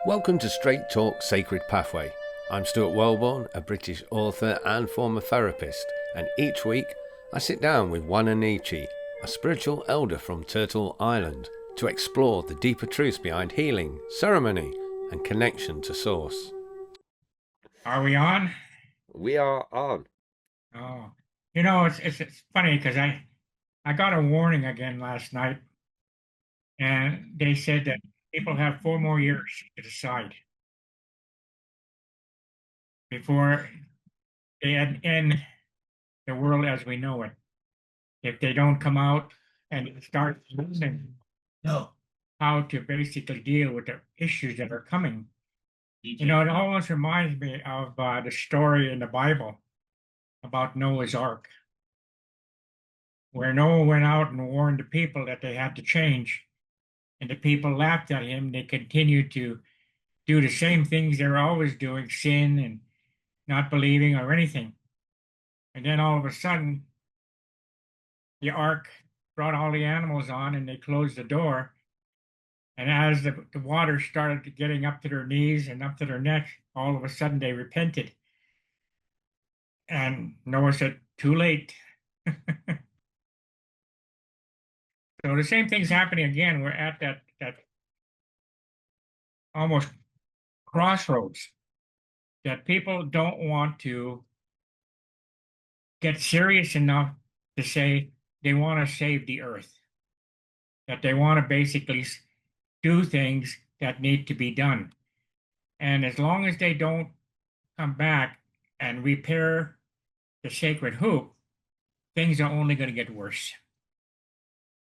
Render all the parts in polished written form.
Welcome to Straight Talk Sacred Pathway. I'm Stuart Wellborn, a British author and former therapist, and each week I sit down with Wa-Na-Nee-Che, a spiritual elder from Turtle Island, to explore the deeper truths behind healing, ceremony, and connection to Source. Are we on? We are on. Oh, it's funny because I got a warning again last night, and they said that people have 4 more years to decide before they end the world as we know it. If they don't come out and start listening how to basically deal with the issues that are coming. It almost reminds me of the story in the Bible about Noah's Ark, where Noah went out and warned the people that they had to change. And the people laughed at him. They continued to do the same things they're always doing, sin and not believing or anything. And then all of a sudden, the ark brought all the animals on and they closed the door. And as the water started getting up to their knees and up to their neck, all of a sudden they repented. And Noah said, too late. So the same thing's happening again. We're at that almost crossroads that people don't want to get serious enough to say they want to save the earth, that they want to basically do things that need to be done. And as long as they don't come back and repair the sacred hoop, things are only going to get worse.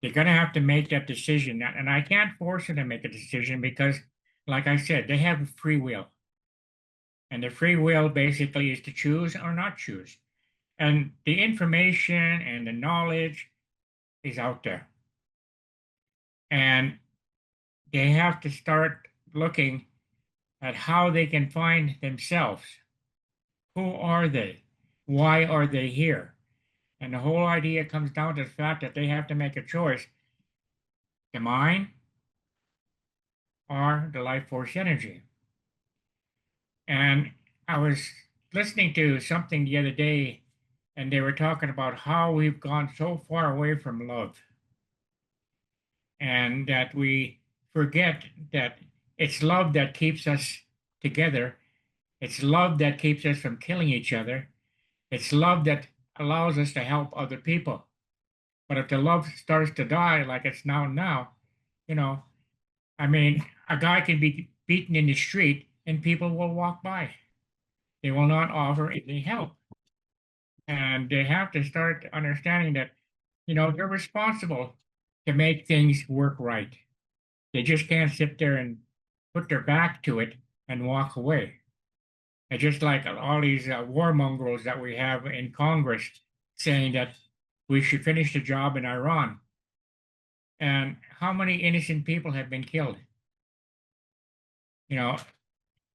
They're going to have to make that decision. And I can't force them to make a decision because, like I said, they have free will. And the free will basically is to choose or not choose. And the information and the knowledge is out there. And they have to start looking at how they can find themselves. Who are they? Why are they here? And the whole idea comes down to the fact that they have to make a choice: the mind or the life force energy. And I was listening to something the other day, and they were talking about how we've gone so far away from love, and that we forget that it's love that keeps us together. It's love that keeps us from killing each other. It's love that allows us to help other people. But if the love starts to die like it's now, you know, I mean, a guy can be beaten in the street and people will walk by. They will not offer any help. And they have to start understanding that, they're responsible to make things work right. They just can't sit there and put their back to it and walk away. And just like all these warmongers that we have in Congress saying that we should finish the job in Iran. And how many innocent people have been killed? You know,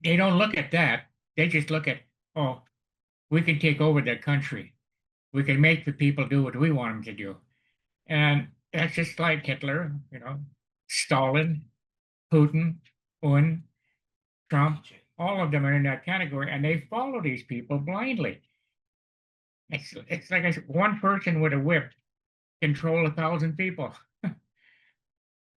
they don't look at that. They just look at, oh, we can take over that country. We can make the people do what we want them to do. And that's just like Hitler, Stalin, Putin, Un, Trump, all of them are in that category, and they follow these people blindly. It's like one person with a whip control 1,000 people.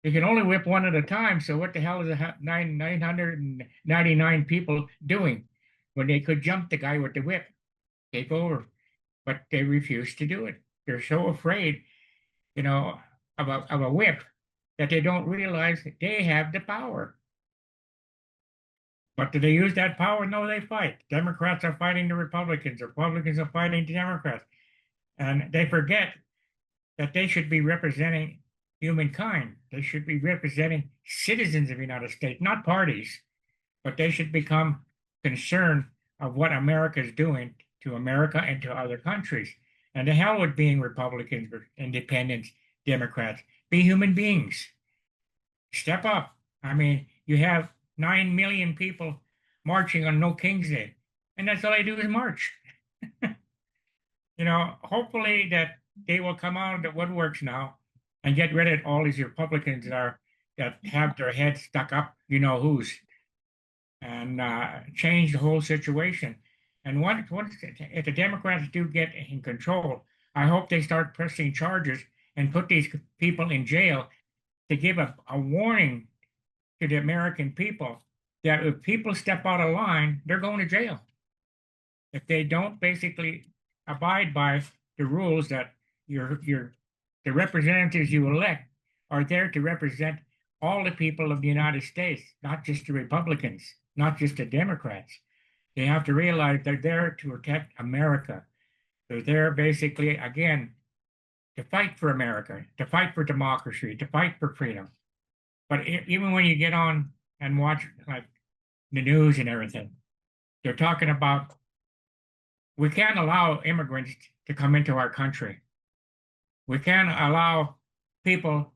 You can only whip one at a time, so what the hell is 999 people doing when they could jump the guy with the whip, take over? But they refuse to do it. They're so afraid, of a whip that they don't realize that they have the power. But do they use that power? No, they fight. Democrats are fighting the Republicans. Republicans are fighting the Democrats. And they forget that they should be representing humankind. They should be representing citizens of the United States, not parties. But they should become concerned of what America is doing to America and to other countries. And the hell with being Republicans, independents, Democrats. Be human beings. Step up. I mean, you have 9 million people marching on No King's Day, and that's all they do is march. Hopefully that they will come out of the woodworks now and get rid of all these Republicans that have their heads stuck up, whose. and change the whole situation. And once if the Democrats do get in control, I hope they start pressing charges and put these people in jail to give a warning to the American people that if people step out of line, they're going to jail. If they don't basically abide by the rules that the representatives you elect are there to represent all the people of the United States, not just the Republicans, not just the Democrats. They have to realize they're there to protect America. They're there basically, again, to fight for America, to fight for democracy, to fight for freedom. But even when you get on and watch like the news and everything, they're talking about we can't allow immigrants to come into our country. We can't allow people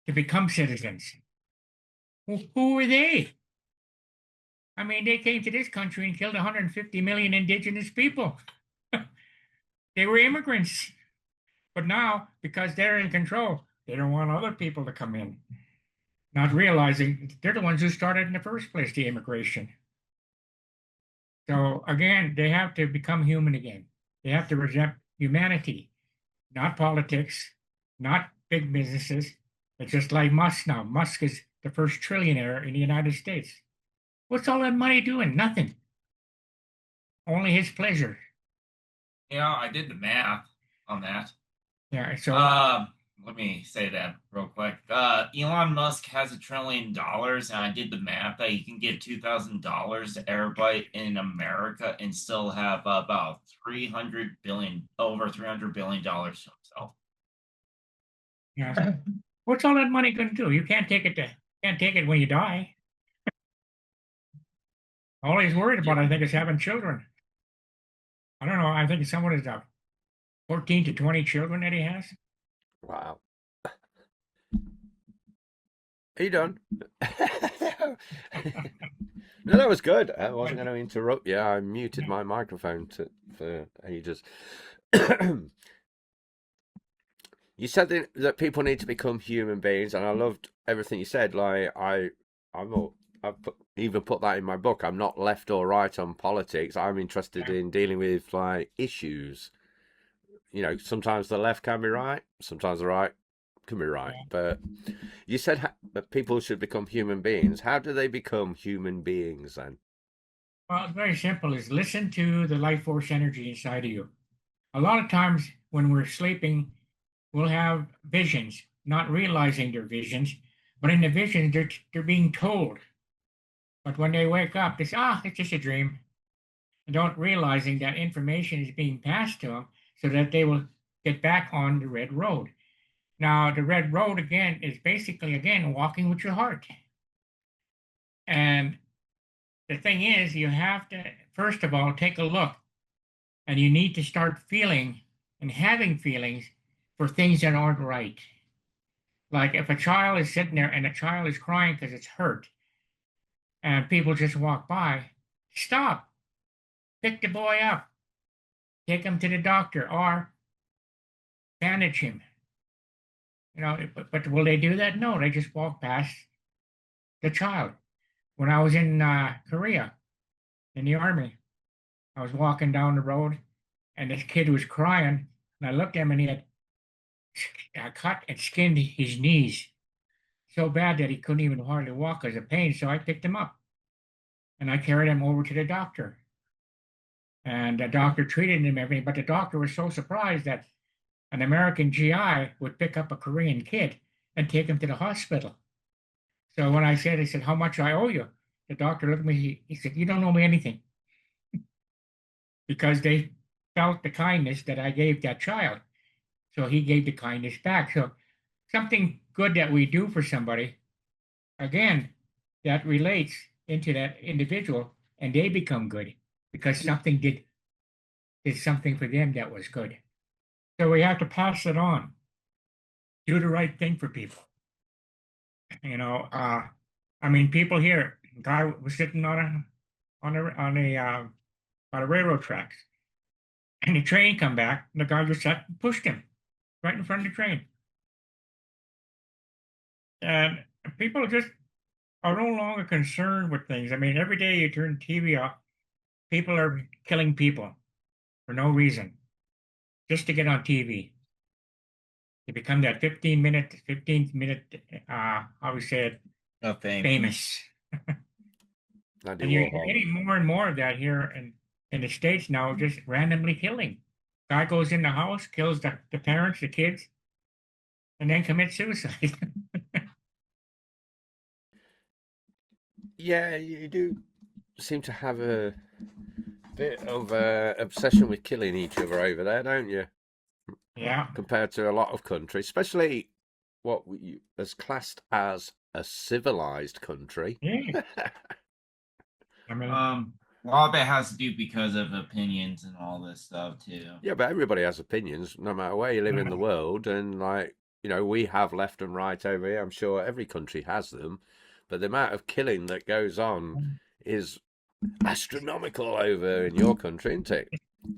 to become citizens. Who are they? I mean, they came to this country and killed 150 million indigenous people. They were immigrants. But now, because they're in control, they don't want other people to come in, not realizing they're the ones who started in the first place, the immigration. So again, they have to become human again. They have to present humanity, not politics, not big businesses. It's just like Musk now. Musk is the first trillionaire in the United States. What's all that money doing? Nothing. Only his pleasure. Yeah, I did the math on that. Yeah. So Let me say that real quick. Elon Musk has $1 trillion, and I did the math that he can get $2,000 everybody in America and still have about 300 billion, over $300 billion to himself. yeah. What's all that money going to do? You can't take it when you die. All he's worried about, I think, is having children. I don't know. I think someone is 14 to 20 children that he has. Wow. Are you done? No, that was good. I wasn't going to interrupt you. I muted my microphone for ages. You said that people need to become human beings, and I loved everything you said. Like I'm not. Even put that in my book. I'm not left or right on politics. I'm interested in dealing with like issues. You know, sometimes the left can be right, sometimes the right can be right. Yeah. But you said that people should become human beings. How do they become human beings then? Well, it's very simple. Is listen to the life force energy inside of you. A lot of times when we're sleeping, we'll have visions, not realizing they're visions, but in the visions they're being told. But when they wake up, they say, it's just a dream. And don't realizing that information is being passed to them so that they will get back on the red road. Now, the red road again is basically again walking with your heart. And the thing is, you have to first of all take a look, and you need to start feeling and having feelings for things that aren't right. Like if a child is sitting there and a child is crying because it's hurt, and people just walk by, stop, pick the boy up, take him to the doctor, or bandage him. You know, but will they do that? No, they just walk past the child. When I was in Korea in the army, I was walking down the road, and this kid was crying, and I looked at him, and he had cut and skinned his knees so bad that he couldn't even hardly walk because of pain. So I picked him up, and I carried him over to the doctor. And the doctor treated him and everything, but the doctor was so surprised that an American GI would pick up a Korean kid and take him to the hospital. So when I said, how much I owe you? The doctor looked at me, he said, you don't owe me anything. Because they felt the kindness that I gave that child. So he gave the kindness back. So something good that we do for somebody, again, that relates into that individual and they become good because something did something for them that was good. So we have to pass it on. Do the right thing for people. You know, I mean, people here. Guy was sitting on a railroad tracks, and the train come back. And the guy just sat and pushed him right in front of the train. And people just are no longer concerned with things. I mean, every day you turn TV off, people are killing people for no reason, just to get on TV. To become that 15-minute, how we say it, Nothing. famous. Andy And you're Warhol. getting more and more of that here in the States now, just randomly killing. Guy goes in the house, kills the parents, the kids, and then commits suicide. Yeah, you do seem to have a bit of obsession with killing each other over there, don't you? Yeah. Compared to a lot of countries, especially what is classed as a civilized country. Yeah. I mean, A lot of it has to do because of opinions and all this stuff too. Yeah, but everybody has opinions, no matter where you live in the world. And like, we have left and right over here. I'm sure every country has them, but the amount of killing that goes on is astronomical over in your country, isn't it?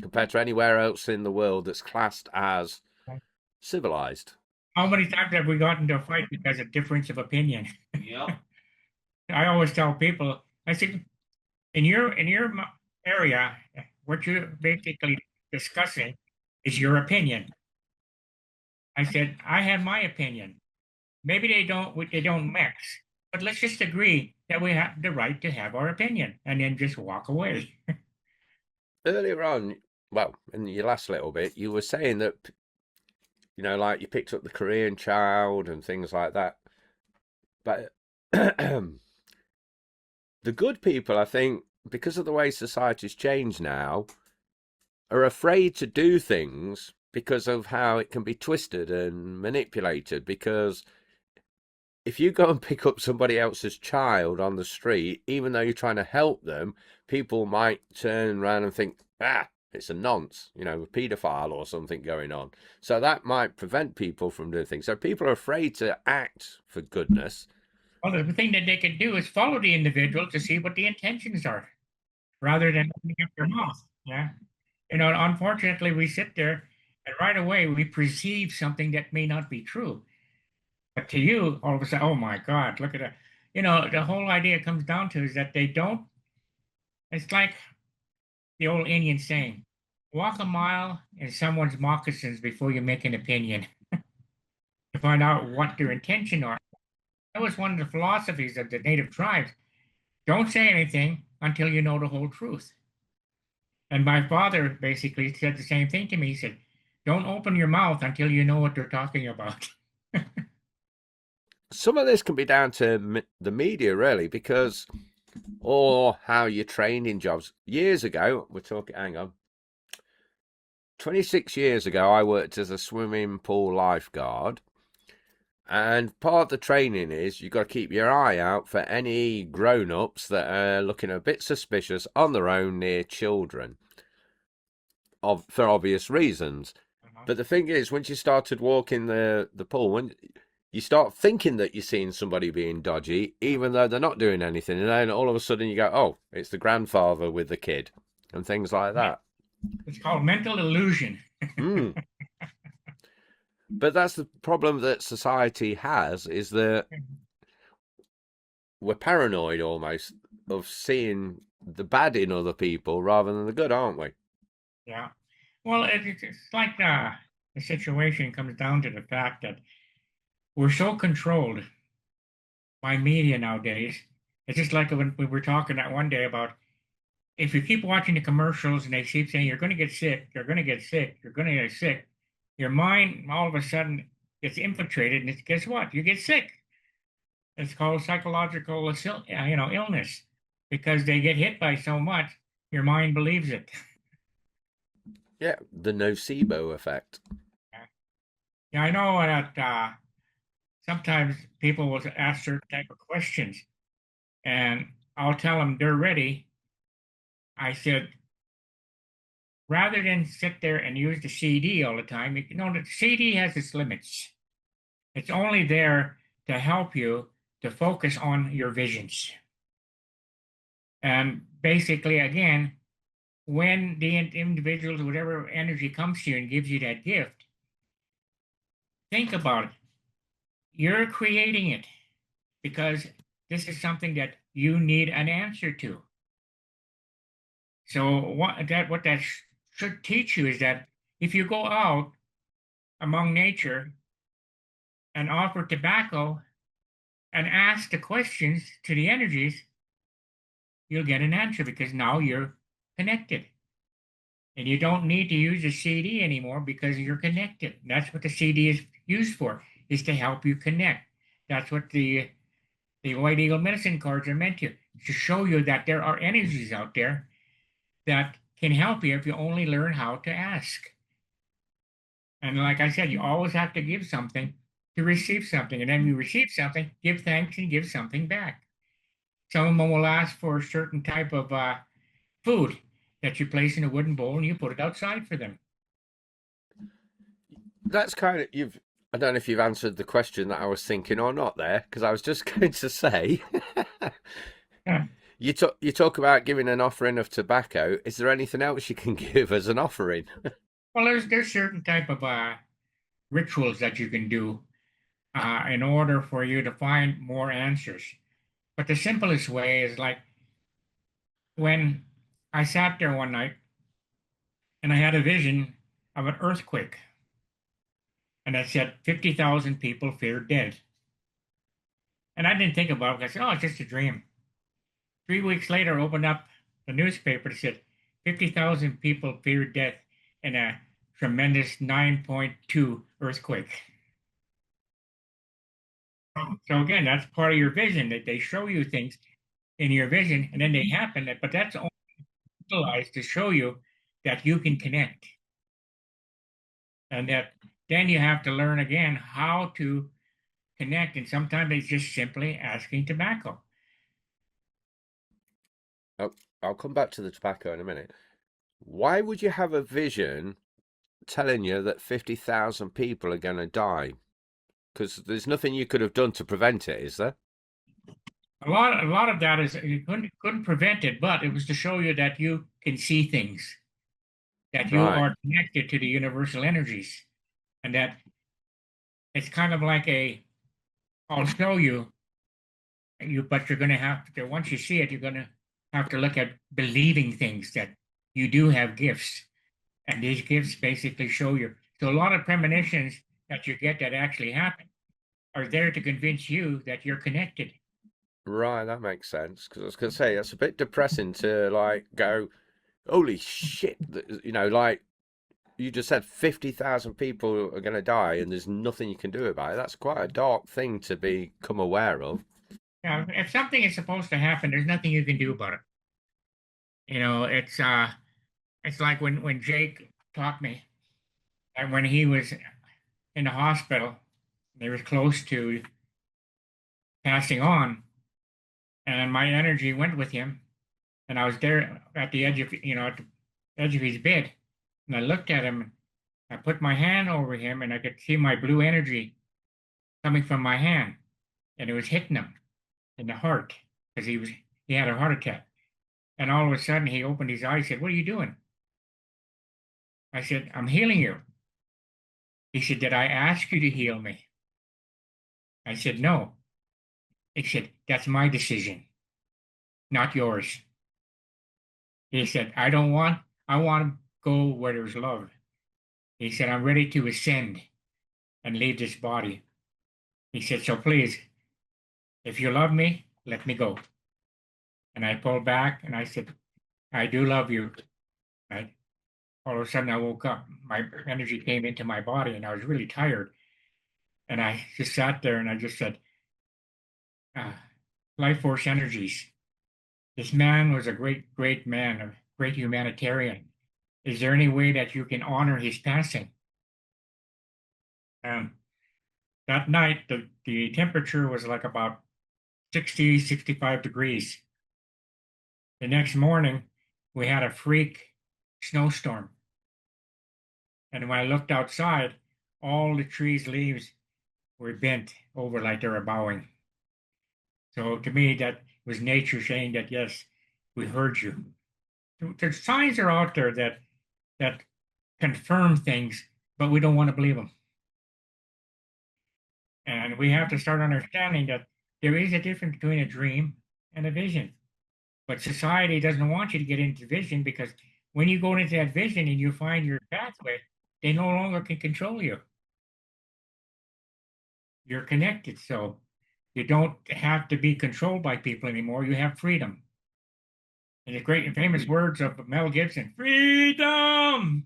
Compared to anywhere else in the world that's classed as civilized. how many times have we gotten into a fight because of difference of opinion? Yep. I always tell people, I said, in your area, what you're basically discussing is your opinion. I said, I have my opinion. Maybe they don't mix, but let's just agree that we have the right to have our opinion and then just walk away. Earlier on, well, in your last little bit, you were saying that, like you picked up the Korean child and things like that. But the good people, I think, because of the way society's changed now, are afraid to do things because of how it can be twisted and manipulated. Because if you go and pick up somebody else's child on the street, even though you're trying to help them, people might turn around and think, it's a nonce, a paedophile or something going on. So that might prevent people from doing things. So people are afraid to act for goodness. Well, the thing that they could do is follow the individual to see what the intentions are, rather than opening up their mouth. Yeah. Unfortunately, we sit there and right away we perceive something that may not be true. But to you, all of a sudden, oh my God, look at that. The whole idea comes down to is that they don't, it's like the old Indian saying, walk a mile in someone's moccasins before you make an opinion to find out what their intention are. That was one of the philosophies of the native tribes. Don't say anything until you know the whole truth. And my father basically said the same thing to me. He said, don't open your mouth until you know what they're talking about. Some of this can be down to the media, really, because, or how you're trained in jobs. Years ago, hang on, 26 years ago, I worked as a swimming pool lifeguard. And part of the training is you've got to keep your eye out for any grown-ups that are looking a bit suspicious on their own near children, for obvious reasons. But the thing is, once you started walking the pool, when you start thinking that you're seeing somebody being dodgy, even though they're not doing anything, and then all of a sudden you go, oh, it's the grandfather with the kid, and things like that. It's called mental illusion. But that's the problem that society has, is that we're paranoid almost of seeing the bad in other people rather than the good, aren't we? Yeah. Well, it's like the situation comes down to the fact that we're so controlled by media nowadays. It's just like when we were talking that one day about if you keep watching the commercials and they keep saying you're going to get sick, you're going to get sick, you're going to get sick, your mind all of a sudden gets infiltrated, and guess what? You get sick. It's called psychological, illness, because they get hit by so much, your mind believes it. Yeah, the nocebo effect. Yeah, I know that sometimes people will ask certain type of questions, and I'll tell them they're ready. I said, rather than sit there and use the CD all the time, the CD has its limits. It's only there to help you to focus on your visions. And basically, again, when the individuals, whatever energy comes to you and gives you that gift, think about it. You're creating it because this is something that you need an answer to. So what that should teach you is that if you go out among nature and offer tobacco and ask the questions to the energies, you'll get an answer because now you're connected. And you don't need to use a CD anymore because you're connected. That's what the CD is used for, is to help you connect. That's what the White Eagle medicine cards are meant to show you that there are energies out there that can help you if you only learn how to ask. And like I said, you always have to give something to receive something. And then you receive something, give thanks and give something back. Some of them will ask for a certain type of food that you place in a wooden bowl and you put it outside for them. That's kind of I don't know if you've answered the question that I was thinking or not there, because I was just going to say, Yeah. you talk about giving an offering of tobacco. Is there anything else you can give as an offering? Well, there's certain type of rituals that you can do in order for you to find more answers. But the simplest way is like when I sat there one night and I had a vision of an earthquake, and it said 50,000 people feared dead. And I didn't think about it. I said, oh, it's just a dream. 3 weeks later, I opened up the newspaper that said 50,000 people feared death in a tremendous 9.2 earthquake. So again, that's part of your vision, that they show you things in your vision and then they happen, but that's only utilized to show you that you can connect. And that then you have to learn again how to connect. And sometimes it's just simply asking tobacco. Oh, I'll come back to the tobacco in a minute. Why would you have a vision telling you that 50,000 people are going to die? Because there's nothing you could have done to prevent it, is there? A lot of that is you couldn't prevent it, but it was to show you that you can see things, that you Right. are connected to the universal energies, and that it's kind of like I'll show you, but you're going to have to, once you see it, you're going to have to look at believing things that you do have gifts, and these gifts basically show you. So a lot of premonitions that you get that actually happen are there to convince you that you're connected. Right, that makes sense. Because I was going to say, it's a bit depressing to like go, holy shit, like you just said 50,000 people are going to die and there's nothing you can do about it. That's quite a dark thing to become aware of. Now, if something is supposed to happen, there's nothing you can do about it. It's like when Jake taught me that when he was in the hospital, he was close to passing on, and my energy went with him, and I was there at the edge of at the edge of his bed, and I looked at him. I put my hand over him, and I could see my blue energy coming from my hand, and it was hitting him in the heart because he had a heart attack. And all of a sudden, he opened his eyes. Said, "What are you doing?" I said, "I'm healing you." He said, "Did I ask you to heal me?" I said, "No." He said, "That's my decision, not yours." He said, I want to go where there's love." He said, "I'm ready to ascend and leave this body." He said, "So please, if you love me, let me go." And I pulled back and I said, "I do love you." Right? All of a sudden, I woke up. My energy came into my body and I was really tired. And I just sat there and I just said, uh, life force energies. This man was a great, great man, a great humanitarian. Is there any way that you can honor his passing? And that night, the temperature was like about 60, 65 degrees. The next morning, we had a freak snowstorm. And when I looked outside, all the trees' leaves were bent over like they were bowing. So to me, that was nature saying that, yes, we heard you. The signs are out there that confirm things, but we don't want to believe them. And we have to start understanding that there is a difference between a dream and a vision. But society doesn't want you to get into vision, because when you go into that vision and you find your pathway, they no longer can control you. You're connected, so you don't have to be controlled by people anymore. You have freedom. And the great and famous words of Mel Gibson, freedom!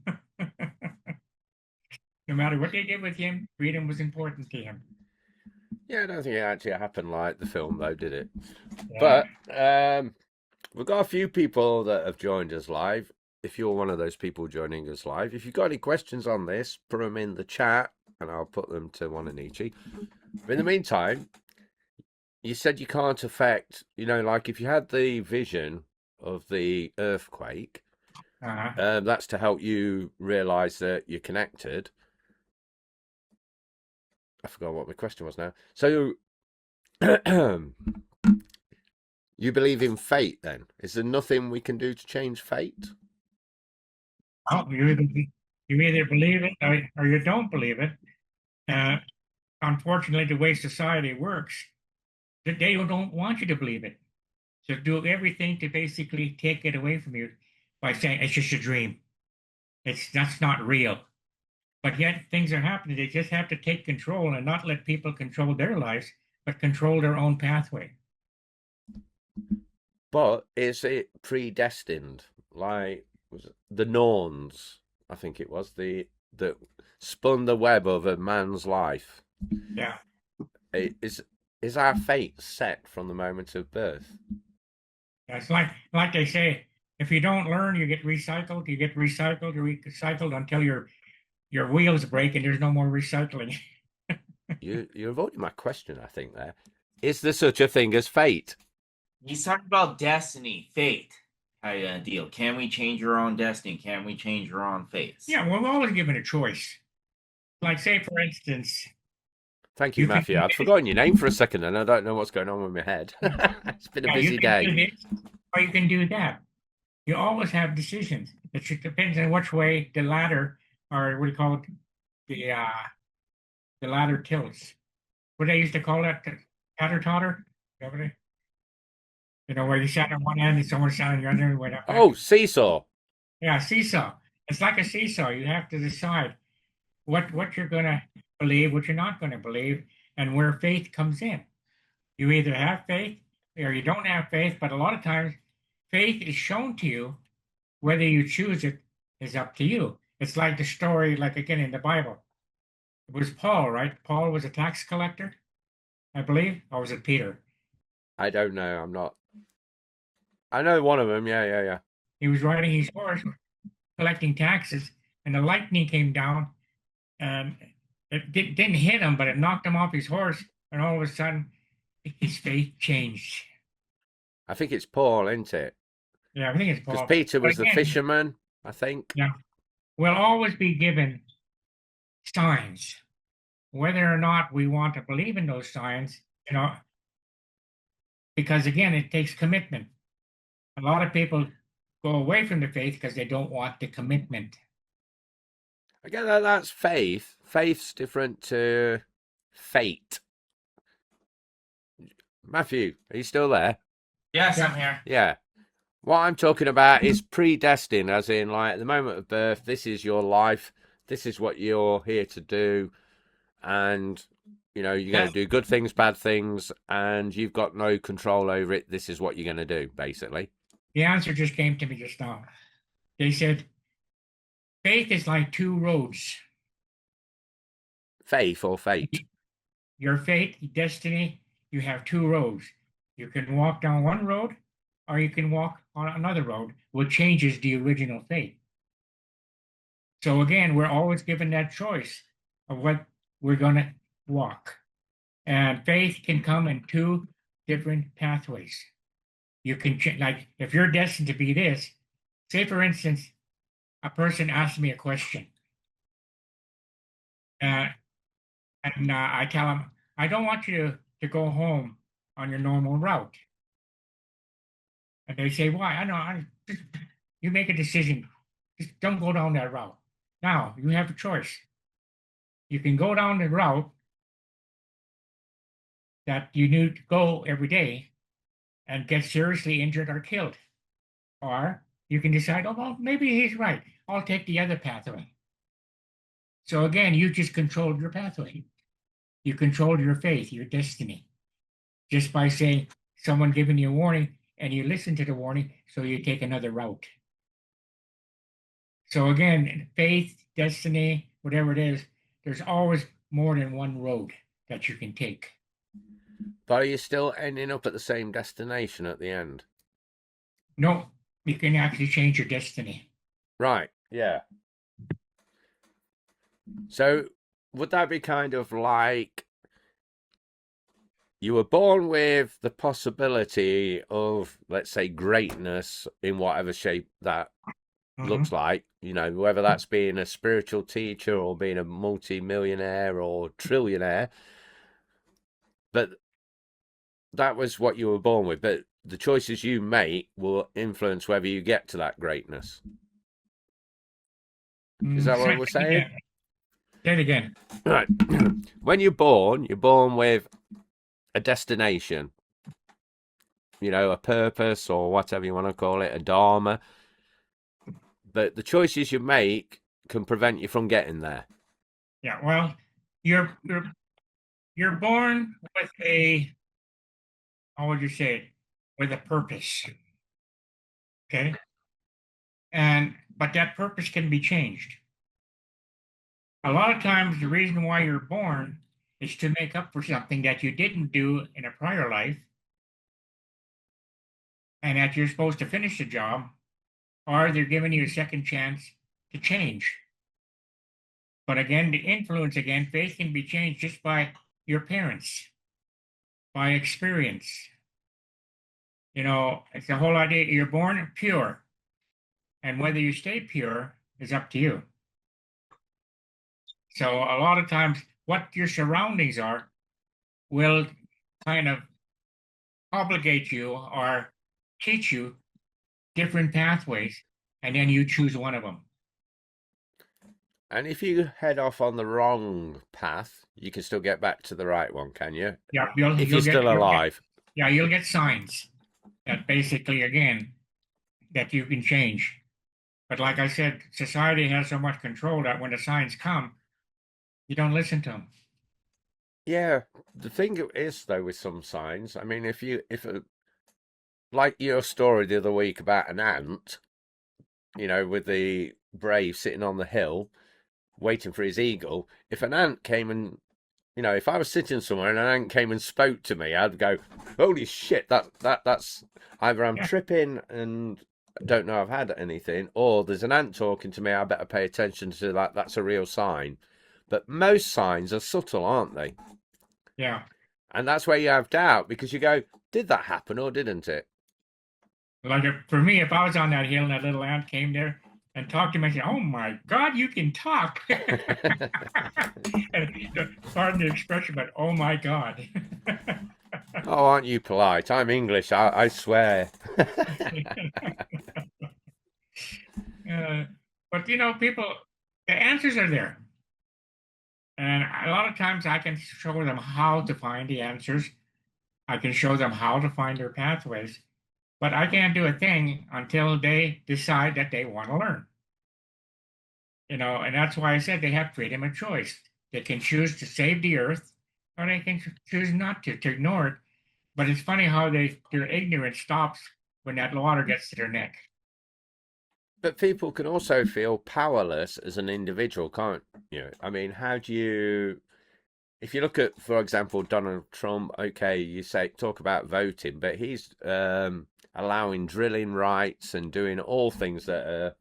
No matter what they did with him, freedom was important to him. Yeah, I don't think it actually happened like the film, though, did it? Yeah. But we've got a few people that have joined us live. If you're one of those people joining us live, if you've got any questions on this, put them in the chat and I'll put them to Wa-Na-Nee-Che. But in the meantime, you said you can't affect, like if you had the vision of the earthquake, that's to help you realize that you're connected. I forgot what my question was now. So, you believe in fate then? Is there nothing we can do to change fate? Oh, you either believe it or you don't believe it. Unfortunately, the way society works, they don't want you to believe it. So do everything to basically take it away from you by saying it's just a dream. That's not real. But yet things are happening. They just have to take control and not let people control their lives, but control their own pathway. But is it predestined? Like was it the Norns, I think it was, that spun the web of a man's life. Yeah. Is our fate set from the moment of birth? It's like they say, if you don't learn, you get recycled, you recycled until your wheels break and there's no more recycling. You're avoiding my question, I think, there. Is there such a thing as fate? He's talking about destiny, fate. Kind of deal. Can we change our own destiny? Can we change our own fates? Yeah, we're always given a choice. Like, say, for instance. Thank you, Matthew. I'd forgotten your name for a second and I don't know what's going on with my head. It's been a busy day. Or you can do that. You always have decisions. It just depends on which way the ladder, or what do you call it, the ladder tilts. What they used to call that, tatter totter? Where you sat on one end and someone sat on the other. Whatever. Oh, seesaw. Yeah, seesaw. It's like a seesaw. You have to decide what you're going to believe, what you're not going to believe, and where faith comes in. You either have faith or you don't have faith, but a lot of times faith is shown to you. Whether you choose it is up to you. It's like the story, like again in the Bible. It was Paul, right? Paul was a tax collector, I believe, or was it Peter? I don't know. I'm not. I know one of them. Yeah. He was riding his horse, collecting taxes, and the lightning came down, and it didn't hit him, but it knocked him off his horse, and all of a sudden, his faith changed. I think it's Paul, isn't it? Yeah, I think it's Paul. Because Peter was the fisherman, I think. Yeah. We'll always be given signs. Whether or not we want to believe in those signs, because again, it takes commitment. A lot of people go away from the faith because they don't want the commitment. Again, that's faith. Faith's different to fate. Matthew, are you still there? Yes, I'm here. Yeah. What I'm talking about is predestined, as in, like, at the moment of birth, this is your life, this is what you're here to do, and, you're going to do good things, bad things, and you've got no control over it. This is what you're going to do, basically. The answer just came to me just now. They said, faith is like two roads. Faith or fate? Your fate, destiny, you have two roads. You can walk down one road, or you can walk on another road, which changes the original fate. So again, we're always given that choice of what we're going to walk. And faith can come in two different pathways. You can, like, if you're destined to be this, say, for instance, a person asks me a question. And I tell them, I don't want you to go home on your normal route. And they say, why? I know, you make a decision. Just don't go down that route. Now, you have a choice. You can go down the route that you need to go every day and get seriously injured or killed. Or you can decide, oh, well, maybe he's right. I'll take the other pathway. So again, you just controlled your pathway. You controlled your faith, your destiny, just by saying someone giving you a warning and you listen to the warning, so you take another route. So again, faith, destiny, whatever it is, there's always more than one road that you can take. But are you still ending up at the same destination at the end? No, you can actually change your destiny. Right, yeah. So would that be kind of like you were born with the possibility of, let's say, greatness in whatever shape that looks like, you know, whether that's being a spiritual teacher or being a multi-millionaire or trillionaire, but that was what you were born with. But the choices you make will influence whether you get to that greatness. Is that what we're saying? Say it again. Right. When you're born with a destination, you know, a purpose or whatever you want to call it, a dharma. But the choices you make can prevent you from getting there. Yeah, well, you're born with a, how would you say it, with a purpose. Okay. But that purpose can be changed. A lot of times the reason why you're born is to make up for something that you didn't do in a prior life, and that you're supposed to finish the job, or they're giving you a second chance to change. But again, the influence, again, faith can be changed just by your parents, by experience. You know, it's the whole idea, you're born pure, and whether you stay pure is up to you. So a lot of times what your surroundings are will kind of obligate you or teach you different pathways, and then you choose one of them. And if you head off on the wrong path, you can still get back to the right one, can you? Yeah, if you're still alive. You'll get signs that basically, again, that you can change. But like I said, society has so much control that when the signs come, you don't listen to them. Yeah, the thing is though with some signs, I mean, like your story the other week about an ant, you know, with the brave sitting on the hill waiting for his eagle. If an ant came and, you know, if I was sitting somewhere and an ant came and spoke to me, I'd go, holy shit, that's either I'm tripping and don't know I've had anything, or there's an ant talking to me, I better pay attention to that. That's a real sign. But most signs are subtle, aren't they? Yeah. And that's where you have doubt, because you go, did that happen or didn't it? Like for me, if I was on that hill and that little ant came there and talked to me, I said, oh my God, you can talk. And pardon the expression, but oh my God. Oh, aren't you polite? I'm English, I swear. But you know, people, the answers are there. And a lot of times I can show them how to find the answers. I can show them how to find their pathways, but I can't do a thing until they decide that they want to learn. You know, and that's why I said they have freedom of choice. They can choose to save the earth, or they can choose not to ignore it. But it's funny how their ignorance stops when that water gets to their neck. But people can also feel powerless as an individual, can't you? I mean, how do you, if you look at, for example, Donald Trump, okay, you talk about voting, but he's allowing drilling rights and doing all things that are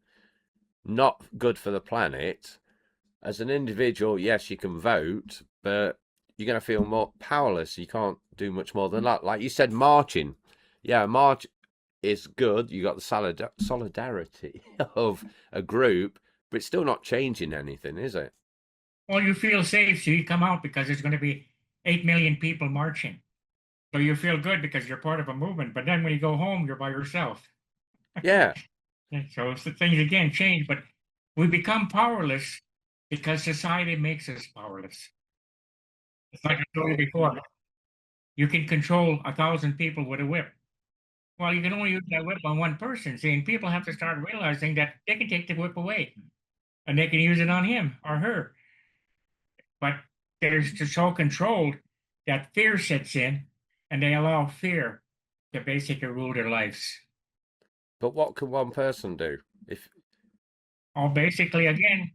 not good for the planet. As an individual, yes, you can vote, but you're going to feel more powerless. You can't do much more than that. Like you said, marching. Yeah, march is good. You got the solidarity of a group, but it's still not changing anything, is it? Well, you feel safe, so you come out because there's going to be 8 million people marching. So you feel good because you're part of a movement. But then when you go home, you're by yourself. Yeah. So things again change, but we become powerless because society makes us powerless. It's like I told you before. You can control 1,000 people with a whip. Well, you can only use that whip on one person. See, and people have to start realizing that they can take the whip away and they can use it on him or her. But they're just so controlled that fear sets in and they allow fear to basically rule their lives. But what can one person do? If Or basically, again,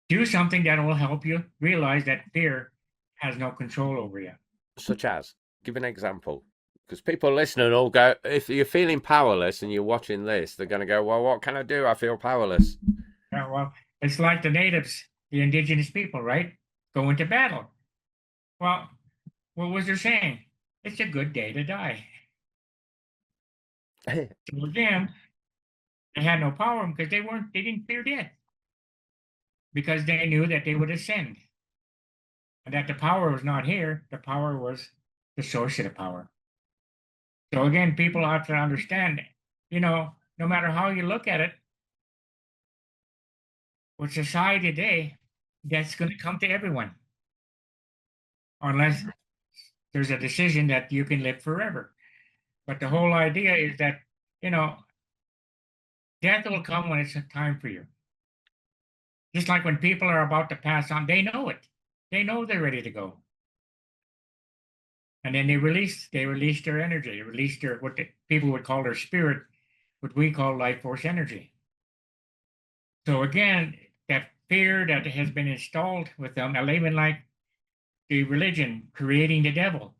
do something that will help you realize that fear has no control over you. Such as, give an example. Because people listening all go, if you're feeling powerless and you're watching this, they're going to go, well, what can I do? I feel powerless. Yeah, well, it's like the natives, the indigenous people, right? Go into battle. Well, what was their saying? It's a good day to die. So again, they had no power because they didn't fear death. Because they knew that they would ascend. And that the power was not here, the power was the source of the power. So again, people have to understand, no matter how you look at it, with society today, that's going to come to everyone. Unless there's a decision that you can live forever. But the whole idea is that, death will come when it's time for you. Just like when people are about to pass on, they know it. They know they're ready to go. And then they release their energy. They release their, what the people would call their spirit, what we call life force energy. So again, that fear that has been installed with them, even like the religion creating the devil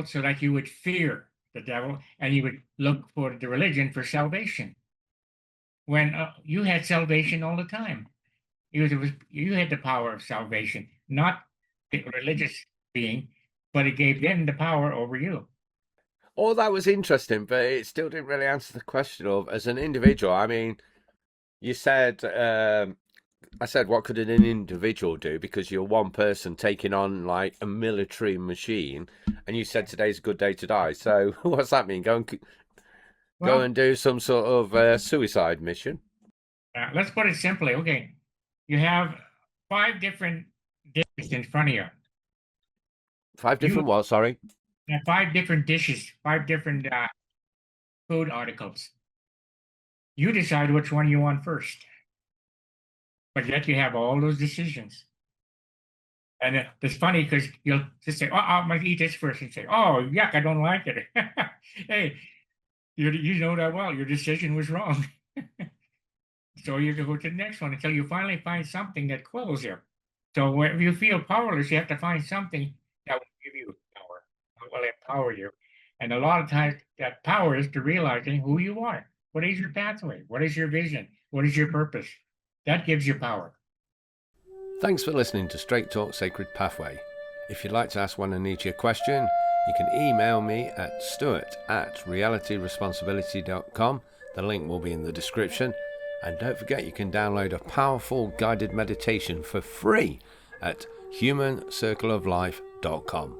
so that you would fear the devil and you would look for the religion for salvation. When you had salvation all the time. You had the power of salvation, not the religious being, but it gave them the power over you. All that was interesting, but it still didn't really answer the question of, as an individual, I mean, you said, I said, what could an individual do? Because you're one person taking on like a military machine, and you said today's a good day to die. So what's that mean? Go and do some sort of suicide mission? Let's put it simply. Okay, you have 5 different dishes in front of you. 5 different what? Sorry. 5 different dishes, 5 different food articles. You decide which one you want first. But yet you have all those decisions. And it's funny because you'll just say, oh, I'm going to eat this first, and say, oh, yuck, I don't like it. Hey, you know that well. Your decision was wrong. So you go to the next one until you finally find something that quells you. So when you feel powerless, you have to find something that will give you power, that will empower you. And a lot of times that power is to realizing who you are. What is your pathway? What is your vision? What is your purpose? That gives you power. Thanks for listening to Straight Talk Sacred Pathway. If you'd like to ask Wa-Na-Nee-Che a question, you can email me at stuart@realityresponsibility.com. The link will be in the description. And don't forget, you can download a powerful guided meditation for free at humancircleoflife.com.